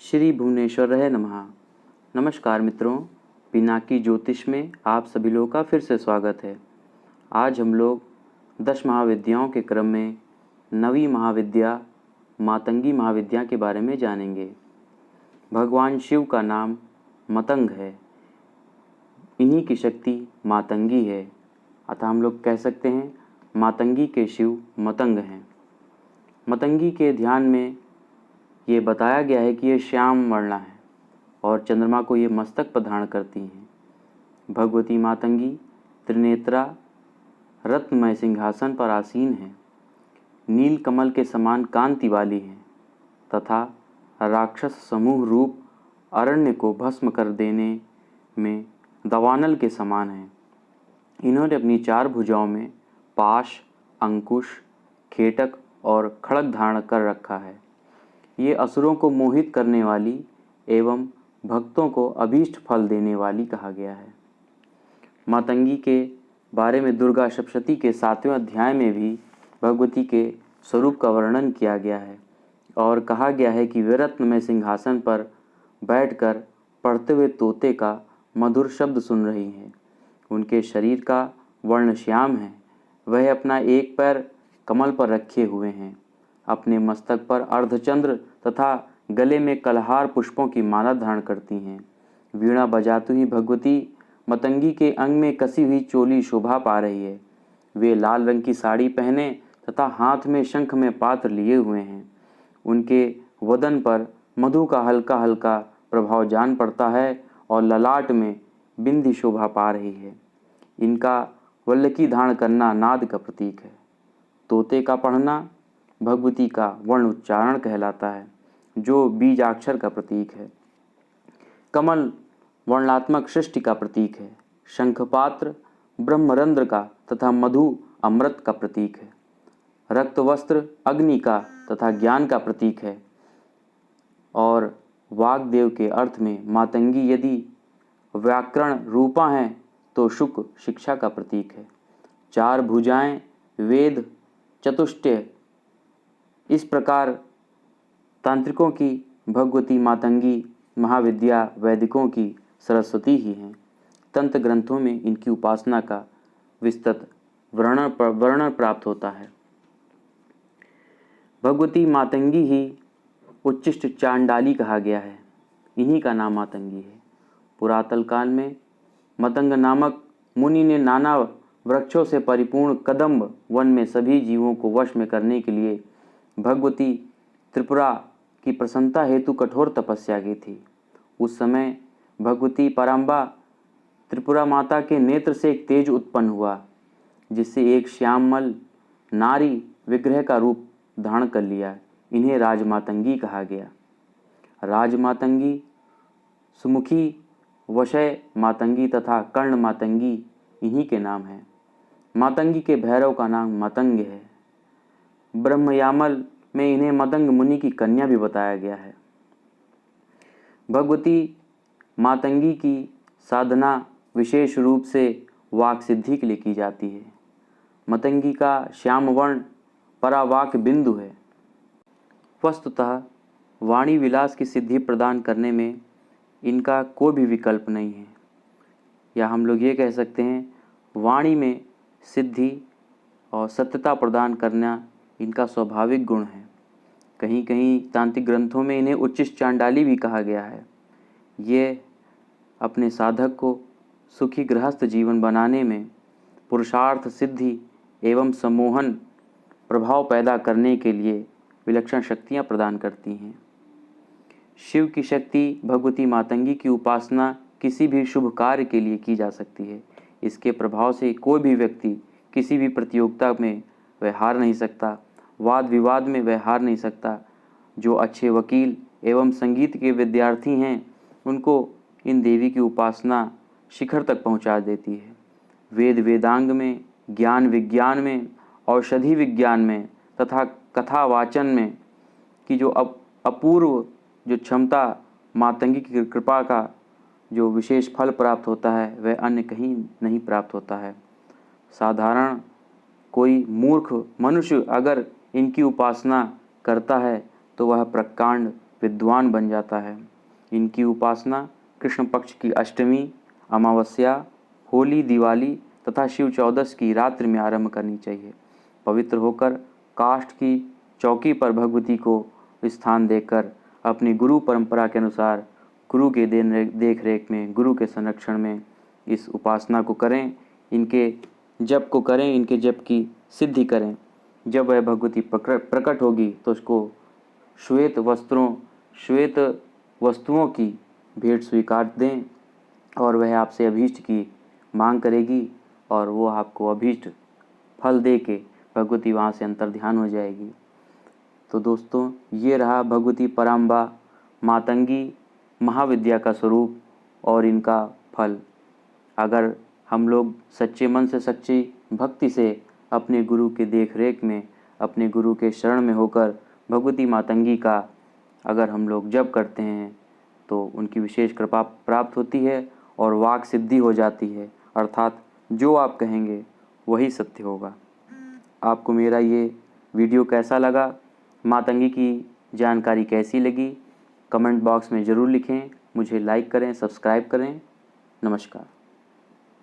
श्री भुवनेश्वरः नमः। नमस्कार मित्रों, पिनाकी ज्योतिष में आप सभी लोगों का फिर से स्वागत है। आज हम लोग 10 महाविद्याओं के क्रम में नवी महाविद्या मातंगी महाविद्या के बारे में जानेंगे। भगवान शिव का नाम मतंग है, इन्हीं की शक्ति मातंगी है, अतः हम लोग कह सकते हैं मातंगी के शिव मतंग हैं। मतंगी के ध्यान में ये बताया गया है कि ये श्याम वर्णा है और चंद्रमा को ये मस्तक पर धारण करती हैं। भगवती मातंगी त्रिनेत्रा रत्नमय सिंहासन पर आसीन है, नील कमल के समान कांति वाली हैं तथा राक्षस समूह रूप अरण्य को भस्म कर देने में दवानल के समान हैं। इन्होंने अपनी 4 भुजाओं में पाश, अंकुश, खेटक और खड़ग धारण कर रखा है। ये असुरों को मोहित करने वाली एवं भक्तों को अभीष्ट फल देने वाली कहा गया है। मातंगी के बारे में दुर्गा सप्तशती के 7वें अध्याय में भी भगवती के स्वरूप का वर्णन किया गया है और कहा गया है कि वे रत्नमय सिंहासन पर बैठकर पढ़ते हुए तोते का मधुर शब्द सुन रही हैं। उनके शरीर का वर्ण श्याम है, वह अपना एक पैर कमल पर रखे हुए हैं, अपने मस्तक पर अर्धचंद्र तथा गले में कलहार पुष्पों की माला धारण करती हैं। वीणा बजाती हुई भगवती मतंगी के अंग में कसी हुई चोली शोभा पा रही है। वे लाल रंग की साड़ी पहने तथा हाथ में शंख में पात्र लिए हुए हैं। उनके वदन पर मधु का हल्का हल्का प्रभाव जान पड़ता है और ललाट में बिंदी शोभा पा रही है। इनका वल्लकी धारण करना नाद का प्रतीक है। तोते का पढ़ना भगवती का वर्ण उच्चारण कहलाता है, जो बीजाक्षर का प्रतीक है। कमल वर्णात्मक सृष्टि का प्रतीक है। शंखपात्र ब्रह्मरंध्र का तथा मधु अमृत का प्रतीक है। रक्त वस्त्र अग्नि का तथा ज्ञान का प्रतीक है। और वाग्देव के अर्थ में मातंगी यदि व्याकरण रूपा हैं तो शुक शिक्षा का प्रतीक है। 4 भुजाएं, वेद, चतुष्टय, इस प्रकार तांत्रिकों की भगवती मातंगी महाविद्या वैदिकों की सरस्वती ही हैं। तंत्र ग्रंथों में इनकी उपासना का विस्तृत वर्णन प्राप्त होता है। भगवती मातंगी ही उच्चिष्ट चांडाली कहा गया है, इन्हीं का नाम मातंगी है। पुरातन काल में मतंग नामक मुनि ने नाना वृक्षों से परिपूर्ण कदम्ब वन में सभी जीवों को वश में करने के लिए भगवती त्रिपुरा की प्रसन्नता हेतु कठोर तपस्या की थी। उस समय भगवती पराम्बा त्रिपुरा माता के नेत्र से एक तेज उत्पन्न हुआ, जिससे एक श्यामल नारी विग्रह का रूप धारण कर लिया। इन्हें राजमातंगी कहा गया। राजमातंगी, सुमुखी, वशय मातंगी तथा कर्ण मातंगी इन्हीं के नाम हैं। मातंगी के भैरव का नाम मतंग है। ब्रह्मयामल में इन्हें मतंग मुनि की कन्या भी बताया गया है। भगवती मातंगी की साधना विशेष रूप से वाक सिद्धि के लिए की जाती है। मतंगी का श्याम वर्ण परावाक बिंदु है। वस्तुतः वाणी विलास की सिद्धि प्रदान करने में इनका कोई भी विकल्प नहीं है, या हम लोग ये कह सकते हैं वाणी में सिद्धि और सत्यता प्रदान करना इनका स्वाभाविक गुण है। कहीं कहीं तांत्रिक ग्रंथों में इन्हें उच्चिष्ट चांडाली भी कहा गया है। ये अपने साधक को सुखी गृहस्थ जीवन बनाने में पुरुषार्थ सिद्धि एवं सम्मोहन प्रभाव पैदा करने के लिए विलक्षण शक्तियाँ प्रदान करती हैं। शिव की शक्ति भगवती मातंगी की उपासना किसी भी शुभ कार्य के लिए की जा सकती है। इसके प्रभाव से कोई भी व्यक्ति किसी भी प्रतियोगिता में वह हार नहीं सकता, वाद विवाद में वह हार नहीं सकता। जो अच्छे वकील एवं संगीत के विद्यार्थी हैं, उनको इन देवी की उपासना शिखर तक पहुंचा देती है। वेद वेदांग में, ज्ञान विज्ञान में, औषधि विज्ञान में तथा कथा वाचन में की जो अपूर्व जो क्षमता मातंगी की कृपा का जो विशेष फल प्राप्त होता है, वह अन्य कहीं नहीं प्राप्त होता है। साधारण कोई मूर्ख मनुष्य अगर इनकी उपासना करता है तो वह प्रकांड विद्वान बन जाता है। इनकी उपासना कृष्ण पक्ष की अष्टमी, अमावस्या, होली, दिवाली तथा शिव चौदस की रात्रि में आरंभ करनी चाहिए। पवित्र होकर काष्ठ की चौकी पर भगवती को स्थान देकर अपनी गुरु परंपरा के अनुसार गुरु के देख रेख में, गुरु के संरक्षण में इस उपासना को करें। इनके जप को करें, इनके जप की सिद्धि करें। जब वह भगवती प्रकट होगी तो उसको श्वेत वस्तुओं की भेंट स्वीकार दें और वह आपसे अभीष्ट की मांग करेगी और वो आपको अभीष्ट फल दे के भगवती वहाँ से अंतर्ध्यान हो जाएगी। तो दोस्तों, ये रहा भगवती पराम्बा मातंगी महाविद्या का स्वरूप और इनका फल। अगर हम लोग सच्चे मन से, सच्ची भक्ति से अपने गुरु के देख रेख में, अपने गुरु के शरण में होकर भगवती मातंगी का अगर हम लोग जप करते हैं तो उनकी विशेष कृपा प्राप्त होती है और वाक सिद्धि हो जाती है, अर्थात जो आप कहेंगे वही सत्य होगा। आपको मेरा ये वीडियो कैसा लगा, मातंगी की जानकारी कैसी लगी, कमेंट बॉक्स में ज़रूर लिखें। मुझे लाइक करें, सब्सक्राइब करें। नमस्कार।